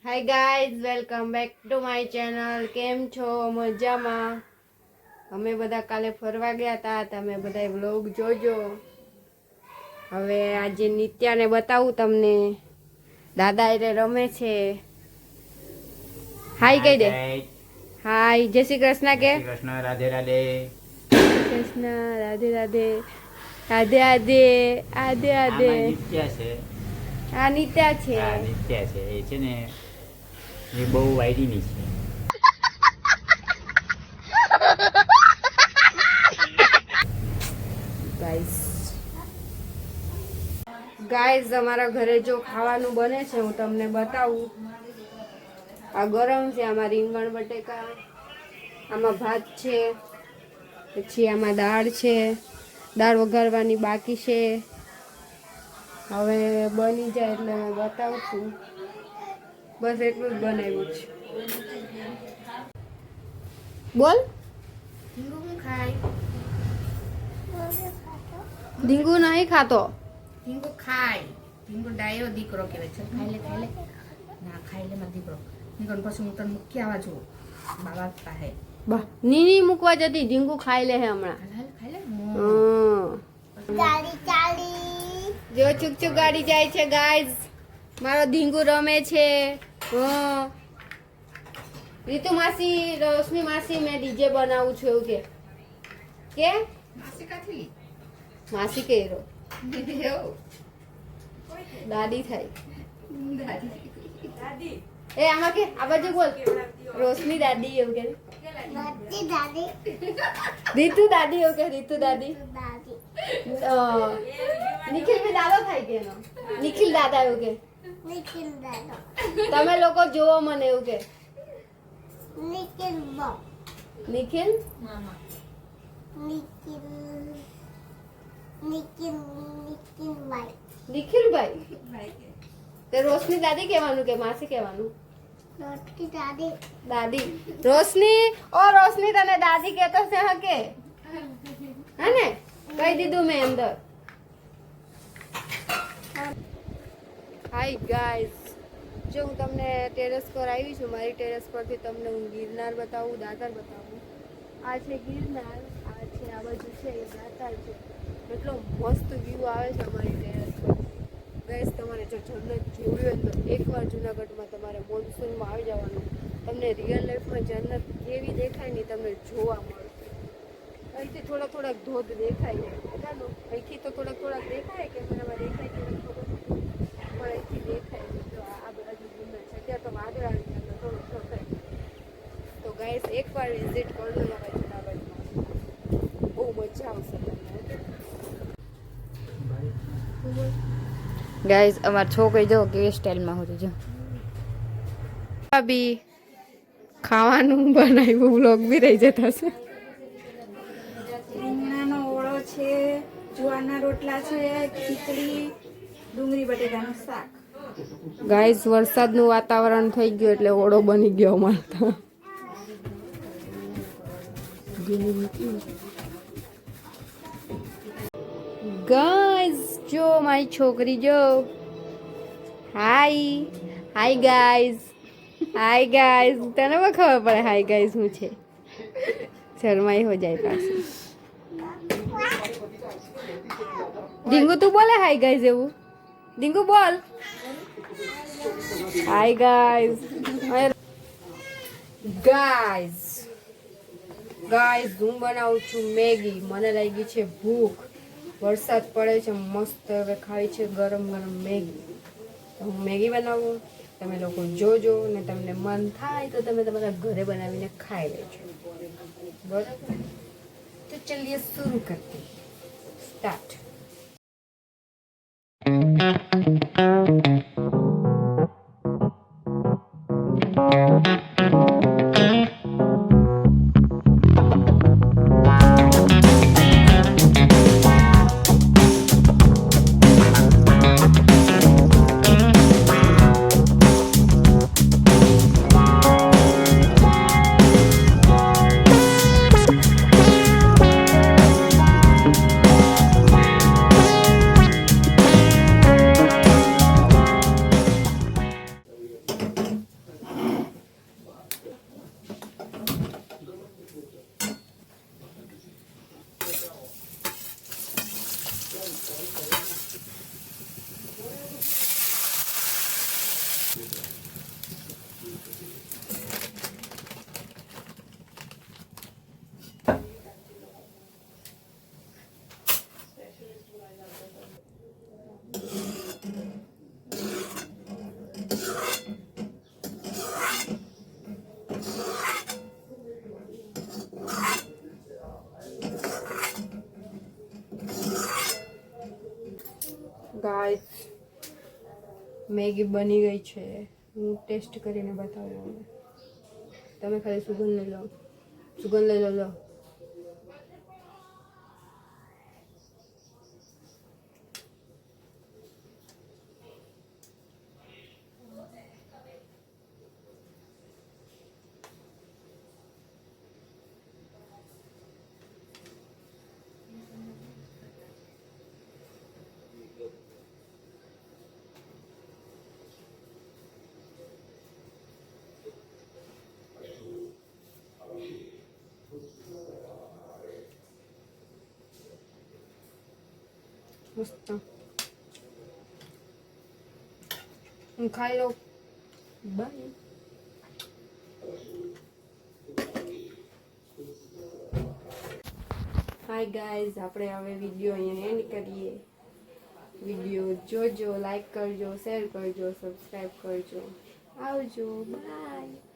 Hi guys, welcome back to my channel. કેમ છો? મજામાં? અમે બધા કાલે ફરવા ગયા હતા, તમે બધા વ્લોગ જોજો. હવે આજે નિત્યાને બતાવું તમને. દાદા એટલે રમે છે. હાય કહી દે. હાય, જય શ્રી કૃષ્ણ કે. કૃષ્ણ, રાધે રાધે. કૃષ્ણ, રાધે રાધે. રાધે રાધે. રાધે રાધે. નિત્યા છે. આ નિત્યા છે. હા, નિત્યા છે. એ છે ને એ બહુ વાયડીની છે. ગાઈઝ અમારા ઘરે જો ખાવાનું બને છે, હું તમને બતાવું. આ ગરમ છે, આમાં રીંગણ બટેકા, આમાં ભાત છે, પછી આમાં દાળ છે. દાળ વઘારવાની બાકી છે. હવે બની જાય એટલે હું બતાવું છું. બસ એટલું જ બનાવ્યું છે. બોલ. ઢીંગુ નહીં ખાતો. ઢીંગુ ખાય. ઢીંગુ ડાયો દીકરો કહેવાય છે. ખાઈ લે ના ખાઈ લે મારો દીકરો. ઢીંગુ પછી હું તને મૂકી આવવા છું બાબા પાસે. બા નીની મૂકવા જતી, ઢીંગુ ખાઈ લે હે હમણાં. ખાઈ લે. જો ચુક ચુક ગાડી જાય છે ગાઈઝ. મારો ઢીંગુ રમે છે. રીતુ માસી, રોશની માસી, મેં ડીજે બનાવું છું એવું કે માસી કાથી માસી કે રો દાદી થાય. એ આમાં કે આ બાજુ બોલ. રોશની દાદી એવું કે. રીતુ દાદી એવું કે. રીતુ દાદી. નિખિલ ભી દાદો થાય કે એનો. નિખિલ દાદા એવું કે. તમે લોકો જોવો મને એવું કે. નિખિલ મામા નિખિલભાઈ. તે રોશની દાદી કહેવાનું કે માસી કહેવાનું? દાદી. રોશની, ઓ રોશની, તને દાદી કહેતો છે હકે? હે ને? કહી દીધું મેં અંદર. હાય ગાઈઝ, જો હું તમને ટેરેસ પર આવી છું. મારી ટેરેસ પરથી તમને હું ગિરનાર બતાવું, દાતાર બતાવું. આ છે ગિરનાર, આ છે આ બાજુ છે એ દાતાર છે. એટલો મસ્ત વ્યૂ આવે છે અમારી ટેરેસ પર. ગાઈઝ, તમારે જો જન્નત જોવી હોય તો એકવાર જુનાગઢમાં તમારે મોન્સૂનમાં આવી જવાનું. તમને રિયલ લાઈફમાં જન્નત કેવી દેખાય ને તમને જોવા મળશે. અહીંથી થોડાક ધોધ દેખાય છે. અહીંથી તો થોડાક દેખાય, કેમેરામાં દેખાય છે ખબર નથી, પણ અહીંથી દેખાય છે. જો આ બાજુ ગિરનાર છે. અત્યારે તો વાદળ આવી ગયા તો થોડું થાય. તો ગાઈઝ, એકવાર વિઝિટ કરજો અમારા જુનાગઢમાં. બહુ મજા આવશે તમને. ગાઈઝ, અમાર છોકરી જો કેવી સ્ટાઇલમાં હોતી જો. ભાભી ખાવાનું બનાવ્યું, વ્લોગ બી રહી જતા છે. રીંગણાનો ઓળો છે, જુવારના રોટલા છે, ખીચડી, ડુંગળી બટેકાનું શાક. ગાઈઝ, વરસાદનું વાતાવરણ થઈ ગયું એટલે ઓળો બની ગયો અમારે તો. ગાઈઝ, જો મારી છોકરી જો. Hi guys. તને પણ ખબર પડે હાય ગાઈઝ શું છે? શરમાઈ હો જાય પાછી. ડીંગુ તું બોલે હાય ગાઈઝ એવું? ડીંગુ બોલ હાય ગાઈઝ. ગાઈઝ, હું બનાવું છું મેગી. મને લાગી છે ભૂખ. વરસાદ પડે છે મસ્ત. હવે ખાવી છે ગરમ મેગી. હું મેગી બનાવું, તમે લોકો જોજો ને તમને મન થાય તો તમે તમારા ઘરે બનાવીને ખાઈ લેજો. બરાબર? તો ચલિए शुरू करते हैं. स्टार्ट. ગાઈસ મેગી બની ગઈ છે. હું ટેસ્ટ કરીને બતાવું. તમે ખાલી સુગંધ લઈ લો. સુગંધ લઈ લો. મસ્ત. હું ખાઈ લઉં. બાય. હાય ગાઈઝ, આપણે હવે વિડીયો અહીંયા એન્ડ કરીએ. વિડીયો જોજો, લાઈક કરજો, શેર કરજો, સબસ્ક્રાઈબ કરજો. આવજો. બાય.